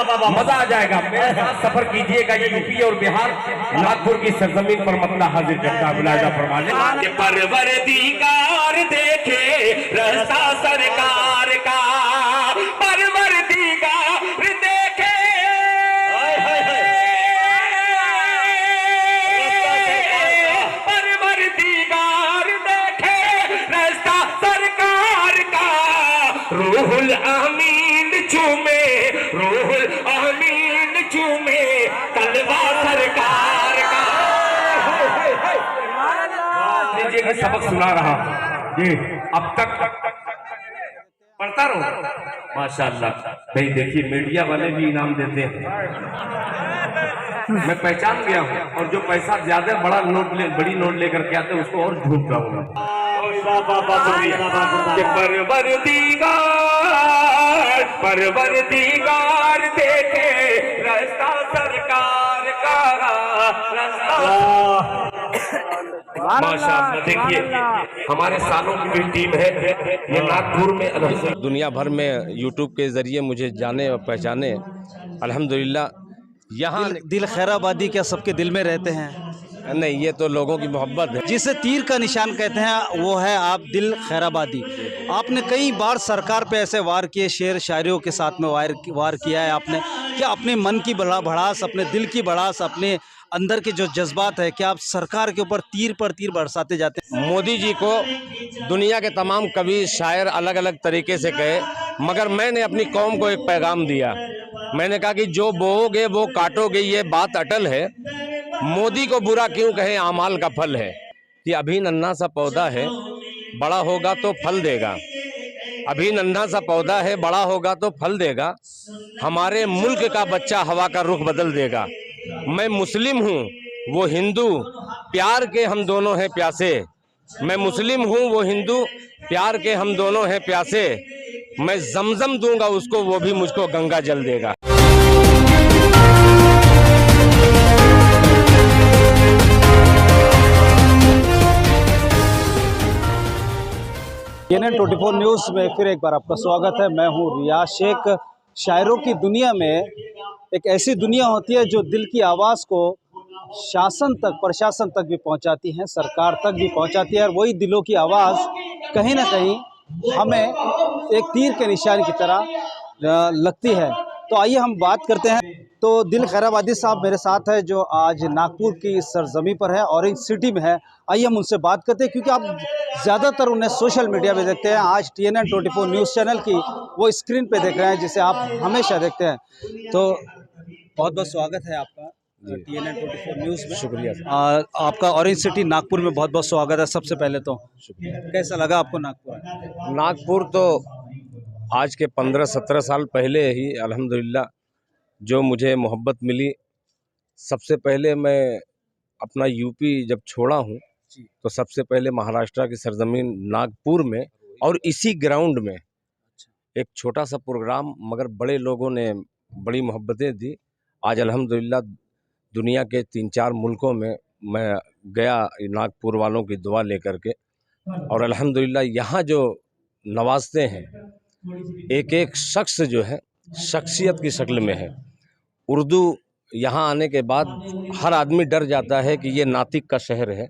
मजा आ जाएगा। मेरे साथ सफर कीजिएगा। ये यूपी और बिहार नागपुर की सरजमीन पर मसला हाजिर करता मुलाहिजा फरमाने परवरदिगार देखे रास्ता सरकार का, परवरदिगार देखे परवरदिगार देखे रास्ता सरकार का, रूहुल अमीन चूमे, रूहुल अमीन चूमे तलवा सरकार का। लीजिए सबक सुना रहा जी, अब तक पढ़ता रहो माशाअल्लाह। भाई देखिए मीडिया वाले भी इनाम देते हैं, मैं पहचान गया हूँ। और जो पैसा ज्यादा बड़ा नोट बड़ी नोट लेकर के आते हैं उसको और ढूंढता हूँ मैं। परवरदिगार देखे रास्ता सरकार का, माशाअल्लाह। देखिए हमारे सालों की भी टीम है ये नागपुर में, दुनिया भर में यूट्यूब के ज़रिए मुझे जाने और पहचाने अल्हम्दुलिल्लाह। यहाँ दिल खैराबादी क्या सबके दिल में रहते हैं? नहीं, ये तो लोगों की मोहब्बत है। जिसे तीर का निशान कहते हैं वो है आप दिल खैराबादी। आपने कई बार सरकार पे ऐसे वार किए, शेर शायरियों के साथ में वार किया है आपने। क्या अपने मन की भड़ास, अपने दिल की भड़ास, अपने अंदर के जो जज्बात है, क्या आप सरकार के ऊपर तीर पर तीर बरसाते जाते हैं? मोदी जी को दुनिया के तमाम कवि शायर अलग अलग तरीके से कहे, मगर मैंने अपनी कौम को एक पैगाम दिया। मैंने कहा कि जो बोओगे वो काटोगे, ये बात अटल है। मोदी को बुरा क्यों कहें, आमाल का फल है। कि अभी नन्हा सा पौधा है, बड़ा होगा तो फल देगा। अभी नन्हा सा पौधा है, बड़ा होगा तो फल देगा। हमारे मुल्क का बच्चा हवा का रुख बदल देगा। मैं मुस्लिम हूँ, वो हिंदू, प्यार के हम दोनों हैं प्यासे। मैं मुस्लिम हूँ, वो हिंदू, प्यार के हम दोनों हैं प्यासे। मैं जमजम दूंगा उसको, वो भी मुझको गंगा जल देगा। CNN 24 न्यूज़ में फिर एक बार आपका स्वागत है। मैं हूँ रियाज शेख। शायरों की दुनिया में एक ऐसी दुनिया होती है जो दिल की आवाज़ को शासन तक, प्रशासन तक भी पहुँचाती है, सरकार तक भी पहुँचाती है। और वही दिलों की आवाज़ कहीं ना कहीं हमें एक तीर के निशान की तरह लगती है। तो आइए हम बात करते हैं। तो दिल खैराबादी साहब मेरे साथ है जो आज नागपुर की सरजमी पर है, ऑरेंज सिटी में है। आइए हम उनसे बात करते हैं, क्योंकि आप ज़्यादातर उन्हें सोशल मीडिया पे देखते हैं। आज TNN 24 न्यूज़ चैनल की वो स्क्रीन पे देख रहे हैं जिसे आप हमेशा देखते हैं। तो बहुत बहुत स्वागत है आपका TNN 24 न्यूज़ में। शुक्रिया। आपका ऑरेंज सिटी नागपुर में बहुत बहुत स्वागत है। सबसे पहले तो कैसा लगा आपको नागपुर? नागपुर तो आज के 15-17 साल पहले ही अल्हम्दुलिल्लाह जो मुझे मोहब्बत मिली। सबसे पहले मैं अपना यूपी जब छोड़ा हूँ तो सबसे पहले महाराष्ट्र की सरजमीन नागपुर में और इसी ग्राउंड में एक छोटा सा प्रोग्राम, मगर बड़े लोगों ने बड़ी मोहब्बतें दी। आज अल्हम्दुलिल्लाह दुनिया के 3-4 मुल्कों में मैं गया नागपुर वालों की दुआ लेकर के, और अल्हम्दुलिल्लाह यहाँ जो नवाजते हैं, एक एक शख्स जो है शख्सियत की शक्ल में है। उर्दू यहाँ आने के बाद हर आदमी डर जाता है कि ये नातिक का शहर है।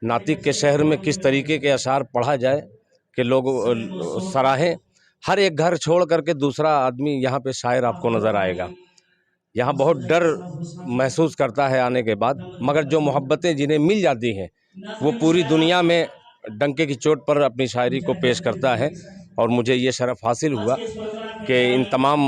नातिक के शहर में किस तरीके के अशार पढ़ा जाए कि लोग सराहें। हर एक घर छोड़ करके दूसरा आदमी यहाँ पे शायर आपको नज़र आएगा। यहाँ बहुत डर महसूस करता है आने के बाद, मगर जो मोहब्बतें जिन्हें मिल जाती हैं वो पूरी दुनिया में डंके की चोट पर अपनी शायरी को पेश करता है। और मुझे ये शरफ़ हासिल हुआ कि इन तमाम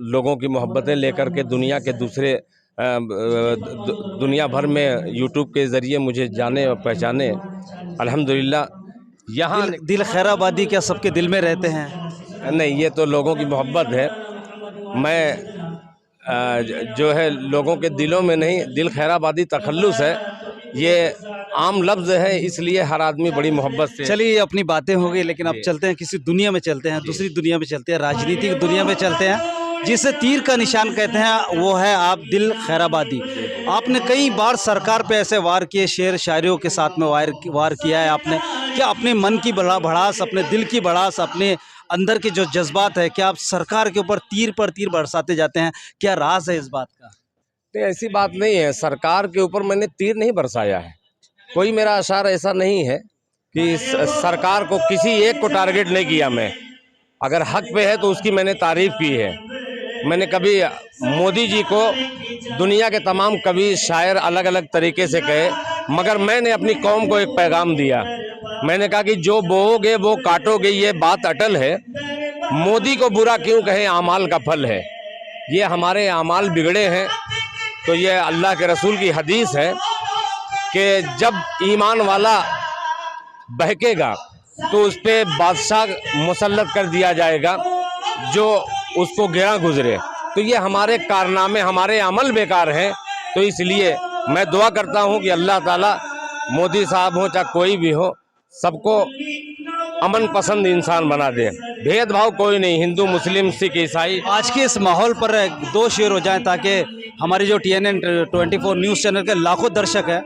लोगों की मोहब्बतें लेकर के दुनिया के दूसरे दुनिया भर में यूट्यूब के ज़रिए मुझे जाने और पहचाने अल्हम्दुलिल्लाह। यहाँ दिल खैराबादी क्या सबके दिल में रहते हैं? नहीं, ये तो लोगों की मोहब्बत है। मैं जो है लोगों के दिलों में नहीं, दिल खैराबादी तखल्लुस है, ये आम लफ्ज़ है, इसलिए हर आदमी बड़ी मोहब्बत से। चलिए अपनी बातें हो गई, लेकिन अब चलते हैं किसी दुनिया में, चलते हैं दूसरी दुनिया में, चलते हैं राजनीतिक दुनिया में चलते हैं। जिसे तीर का निशान कहते हैं वो है आप दिल खैराबादी। आपने कई बार सरकार पे ऐसे वार किए, शेर शायरियों के साथ में वार किया है आपने। क्या अपने मन की भड़ास, अपने दिल की भड़ास, अपने अंदर के जो जज्बात है, क्या आप सरकार के ऊपर तीर पर तीर बरसाते जाते हैं? क्या राज है इस बात का? नहीं, ऐसी बात नहीं है। सरकार के ऊपर मैंने तीर नहीं बरसाया है। कोई मेरा अशार ऐसा नहीं है कि सरकार को किसी एक को टारगेट नहीं किया। मैं अगर हक पे है तो उसकी मैंने तारीफ की है। मैंने कभी मोदी जी को दुनिया के तमाम कवि शायर अलग अलग तरीके से कहे, मगर मैंने अपनी कौम को एक पैगाम दिया। मैंने कहा कि जो बोओगे वो काटोगे, ये बात अटल है। मोदी को बुरा क्यों कहे, आमाल का फल है। ये हमारे आमाल बिगड़े हैं, तो ये अल्लाह के रसूल की हदीस है कि जब ईमान वाला बहकेगा तो उस पर बादशाह मुसल्लत कर दिया जाएगा जो उसको गिरा गुजरे। तो ये हमारे कारनामे, हमारे अमल बेकार हैं। तो इसलिए मैं दुआ करता हूं कि अल्लाह ताला मोदी साहब हो चाहे कोई भी हो, सबको अमन पसंद इंसान बना दे। भेदभाव कोई नहीं, हिंदू मुस्लिम सिख ईसाई। आज के इस माहौल पर दो शेर हो जाएं ताकि हमारे जो TNN 24 न्यूज़ चैनल के लाखों दर्शक हैं,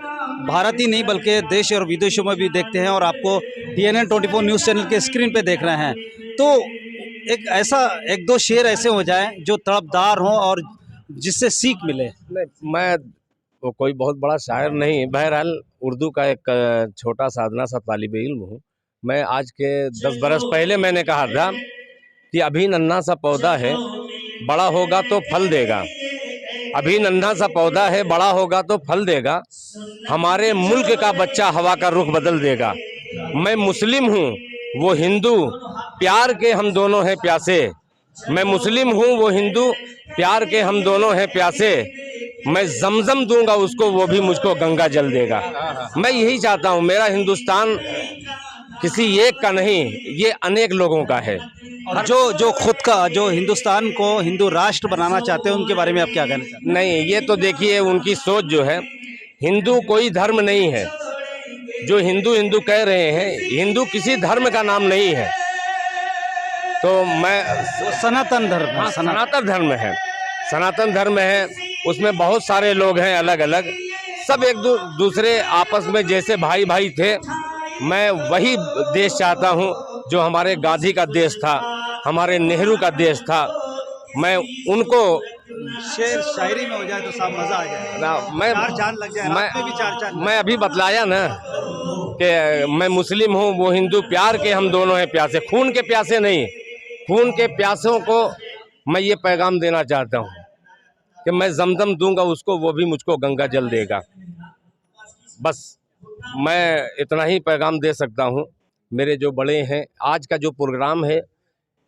भारत ही नहीं बल्कि देश और विदेशों में भी देखते हैं और आपको TNN 24 न्यूज़ चैनल के स्क्रीन पे देख रहे हैं, तो एक दो शेर ऐसे हो जाएं जो तड़पदार हों और जिससे सीख मिले। नहीं, मैं वो कोई बहुत बड़ा शायर नहीं। बहरहाल उर्दू का एक छोटा साधना सा तालिब इल्म हूँ। मैं आज के 10 बरस पहले मैंने कहा था कि अभी नन्हा सा पौधा है, बड़ा होगा तो फल देगा। अभी नन्हा सा पौधा है, बड़ा होगा तो फल देगा। हमारे मुल्क का बच्चा हवा का रुख बदल देगा। मैं मुस्लिम हूँ, वो हिंदू, प्यार के हम दोनों हैं प्यासे। मैं मुस्लिम हूँ, वो हिंदू, प्यार के हम दोनों हैं प्यासे। मैं जमजम दूंगा उसको, वो भी मुझको गंगा जल देगा। मैं यही चाहता हूँ, मेरा हिंदुस्तान किसी एक का नहीं, ये अनेक लोगों का है। और जो खुद का जो हिंदुस्तान को हिंदू राष्ट्र बनाना चाहते हैं, उनके बारे में आप क्या कहना चाहते हैं? नहीं, ये तो देखिए उनकी सोच जो है। हिंदू कोई धर्म नहीं है। जो हिंदू हिंदू कह रहे हैं, हिंदू किसी धर्म का नाम नहीं है। तो मैं सनातन धर्म है। हाँ, सनातन धर्म है। सनातन धर्म है, उसमें बहुत सारे लोग हैं अलग अलग, सब एक दूसरे आपस में जैसे भाई भाई थे। मैं वही देश चाहता हूँ जो हमारे गांधी का देश था, हमारे नेहरू का देश था। मैं उनको शेर शायरी में हो जाए तो साहब मजा आ जाए ना, मैं चार चांद लग जाए, रात में भी चार चांद। मैं अभी बतलाया ना कि मैं मुस्लिम हूँ, वो हिंदू, प्यार के हम दोनों हैं प्यासे। खून के प्यासे नहीं, खून के प्यासों को मैं ये पैगाम देना चाहता हूँ कि मैं जमजम दूंगा उसको, वो भी मुझको गंगा जल देगा। बस मैं इतना ही पैगाम दे सकता हूँ। मेरे जो बड़े हैं, आज का जो प्रोग्राम है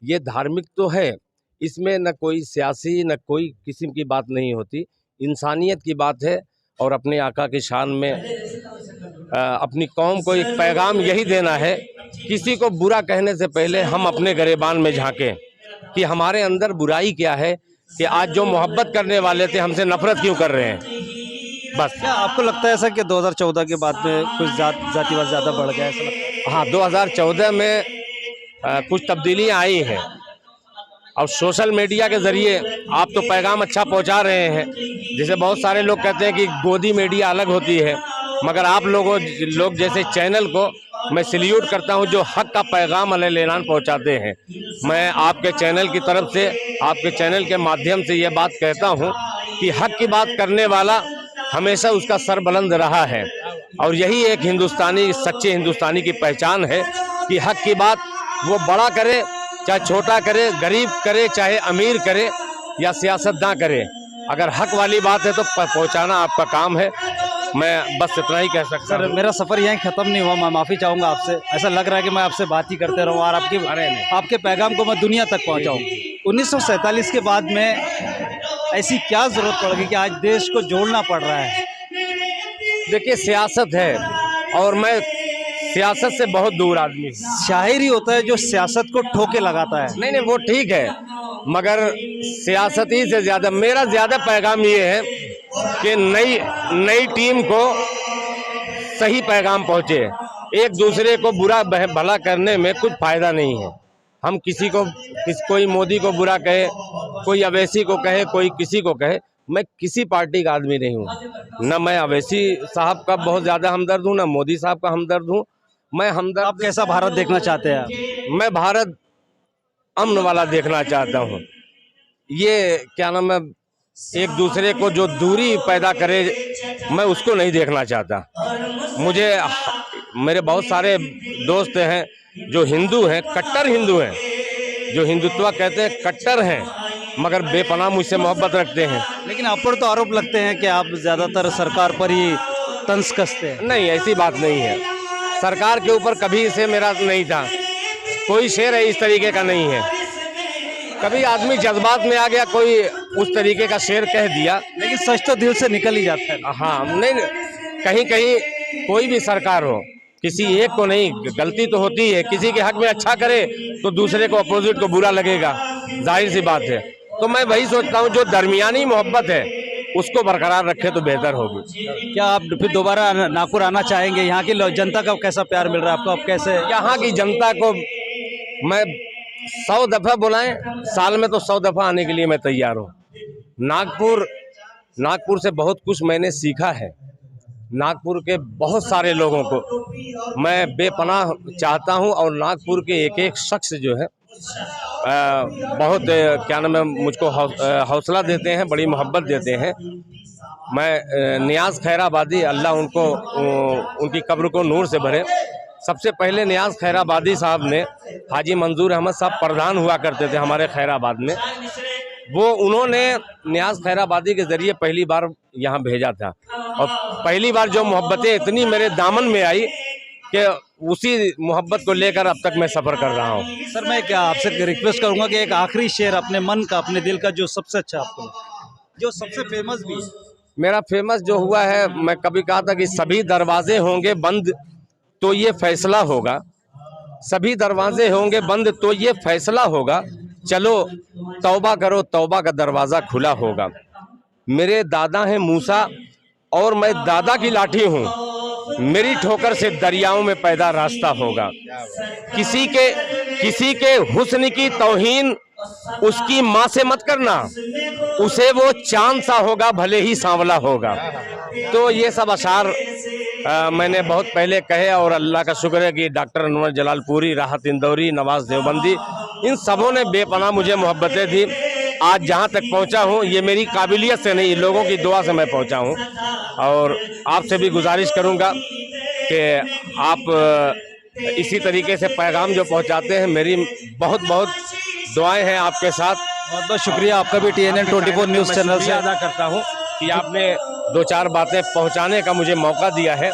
ये धार्मिक तो है, इसमें न कोई सियासी न कोई किस्म की बात नहीं होती, इंसानियत की बात है। और अपने आका की शान में अपनी कौम को एक पैगाम यही देना है, किसी को बुरा कहने से पहले हम अपने गरेबान में झांकें कि हमारे अंदर बुराई क्या है, कि आज जो मोहब्बत करने वाले थे हमसे नफरत क्यों कर रहे हैं। बस। क्या आपको लगता है ऐसा कि 2014 के बाद में कुछ जातिवाद ज़्यादा बढ़ गया, ऐसा लगता है? हाँ, 2014 में कुछ तब्दीलियाँ आई हैं और सोशल मीडिया के ज़रिए आप तो पैगाम अच्छा पहुंचा रहे हैं। जैसे बहुत सारे लोग कहते हैं कि गोदी मीडिया अलग होती है, मगर आप लोग जैसे चैनल को मैं सैल्यूट करता हूं जो हक का पैगाम अलग-ऐलान पहुंचाते हैं। मैं आपके चैनल की तरफ से, आपके चैनल के माध्यम से ये बात कहता हूं कि हक की बात करने वाला हमेशा उसका सर बुलंद रहा है, और यही एक हिंदुस्तानी, सच्चे हिंदुस्तानी की पहचान है कि हक की बात वो बड़ा करे चाहे छोटा करे, गरीब करे चाहे अमीर करे या सियासत ना करे, अगर हक वाली बात है तो पहुंचाना आपका काम है। मैं बस इतना ही कह सकता हूं। सर, मेरा सफ़र यहीं ख़त्म नहीं हुआ, मैं माफ़ी चाहूँगा आपसे। ऐसा लग रहा है कि मैं आपसे बात ही करते रहूँ और आपके पैगाम को मैं दुनिया तक पहुँचाऊँ। 1947 के बाद में ऐसी क्या ज़रूरत पड़ गई कि आज देश को जोड़ना पड़ रहा है? देखिए, सियासत है और मैं सियासत से बहुत दूर आदमी हूँ। शायर ही होता है जो सियासत को ठोके लगाता है। नहीं, वो ठीक है, मगर सियासती से ज़्यादा मेरा ज़्यादा पैगाम ये है कि नई टीम को सही पैगाम पहुँचे। एक दूसरे को बुरा भला करने में कुछ फ़ायदा नहीं है। हम कोई मोदी को बुरा कहे, कोई अवैसी को कहे, कोई किसी को कहे। मैं किसी पार्टी का आदमी नहीं हूँ, न मैं अवैसी साहब का बहुत ज़्यादा हमदर्द हूँ, न मोदी साहब का हमदर्द हूँ। मैं हमदर्द। आप कैसा भारत देखना चाहते हैं? मैं भारत अमन वाला देखना चाहता हूँ। ये क्या नाम है, एक दूसरे को जो दूरी पैदा करे, मैं उसको नहीं देखना चाहता। मुझे मेरे बहुत सारे दोस्त हैं जो हिंदू हैं, कट्टर हिंदू हैं, जो हिंदुत्व कहते हैं, कट्टर हैं, मगर बेपनाह मुझसे मोहब्बत रखते हैं। लेकिन आप पर तो आरोप लगते हैं कि आप ज़्यादातर सरकार पर ही तंज कसते हैं। नहीं, ऐसी बात नहीं है। सरकार के ऊपर कभी से मेरा नहीं था, कोई शेर है इस तरीके का नहीं है। कभी आदमी जज्बात में आ गया, कोई उस तरीके का शेर कह दिया, लेकिन सच तो दिल से निकल ही जाता है। हाँ, नहीं, कहीं कहीं कोई भी सरकार हो, किसी एक को नहीं, गलती तो होती है। किसी के हक में अच्छा करे तो दूसरे को, अपोजिट को बुरा लगेगा, जाहिर सी बात है। तो मैं वही सोचता हूँ, जो दरमियानी मोहब्बत है उसको बरकरार रखे तो बेहतर होगी। क्या आप फिर दोबारा नागपुर आना चाहेंगे? यहाँ की जनता का कैसा प्यार मिल रहा है आपको? आप कैसे? यहाँ की जनता को मैं 100 दफ़ा बुलाएं, साल में तो 100 दफ़ा आने के लिए मैं तैयार हूँ। नागपुर से बहुत कुछ मैंने सीखा है। नागपुर के बहुत सारे लोगों को मैं बेपनाह चाहता हूँ, और नागपुर के एक एक शख्स जो है बहुत क्या नाम है, मुझको हौसला देते हैं, बड़ी मोहब्बत देते हैं। मैं नियाज़ खैराबादी, अल्लाह उनको उनकी कब्र को नूर से भरे। सबसे पहले नियाज़ खैराबादी साहब ने, हाजी मंजूर अहमद साहब प्रधान हुआ करते थे हमारे खैराबाद में, उन्होंने नियाज़ खैराबादी के ज़रिए पहली बार यहाँ भेजा था। और पहली बार जो मोहब्बतें इतनी मेरे दामन में आई कि उसी मोहब्बत को लेकर अब तक मैं सफ़र कर रहा हूँ। सर, मैं क्या आपसे रिक्वेस्ट करूंगा कि एक आखिरी शेर अपने मन का, अपने दिल का, जो सबसे अच्छा आपको, जो सबसे फेमस भी है। मेरा फेमस जो हुआ है, मैं कभी कहा था कि सभी दरवाजे होंगे बंद तो ये फैसला होगा, सभी दरवाजे होंगे बंद तो ये फैसला होगा, चलो तौबा करो, तौबा का दरवाज़ा खुला होगा। मेरे दादा हैं मूसा और मैं दादा की लाठी हूँ, मेरी ठोकर से दरियाओं में पैदा रास्ता होगा। किसी के हुस्न की तौहीन उसकी माँ से मत करना, उसे वो चांद सा होगा भले ही सांवला होगा। तो ये सब अशार मैंने बहुत पहले कहे, और अल्लाह का शुक्र है कि डॉक्टर अनवर जलालपुरी, राहत इंदौरी, नवाज देवबंदी, इन सबों ने बेपनाह मुझे मोहब्बतें दी। आज जहाँ तक पहुँचा हूँ ये मेरी काबिलियत से नहीं, लोगों की दुआ से मैं पहुँचा हूँ। और आपसे भी गुजारिश करूँगा कि आप इसी तरीके से पैगाम जो पहुँचाते हैं, मेरी बहुत बहुत दुआएं हैं आपके साथ। बहुत बहुत शुक्रिया आपका भी TNN 24 न्यूज़ चैनल से अदा करता हूँ कि आपने 2-4 बातें पहुँचाने का मुझे मौका दिया है।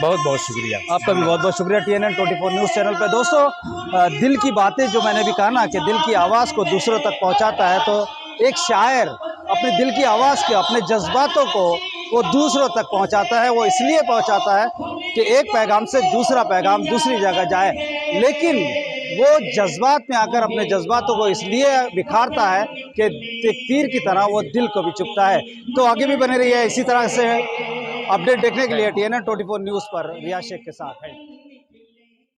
बहुत बहुत शुक्रिया आपका भी, बहुत बहुत शुक्रिया TNN 24 न्यूज़ चैनल पे। दोस्तों, दिल की बातें, जो मैंने भी कहा ना कि दिल की आवाज़ को दूसरों तक पहुंचाता है, तो एक शायर अपने दिल की आवाज़ के, अपने जज्बातों को वो दूसरों तक पहुंचाता है। वो इसलिए पहुंचाता है कि एक पैगाम से दूसरा पैगाम दूसरी जगह जाए, लेकिन वो जज्बात में आकर अपने जज्बातों को इसलिए बिखारता है कि एक तीर की तरह वो दिल को भी चुभता है। तो आगे भी बने रहिए इसी तरह से अपडेट देखने के लिए TNN 24 न्यूज़ पर रियाज शेख के साथ है।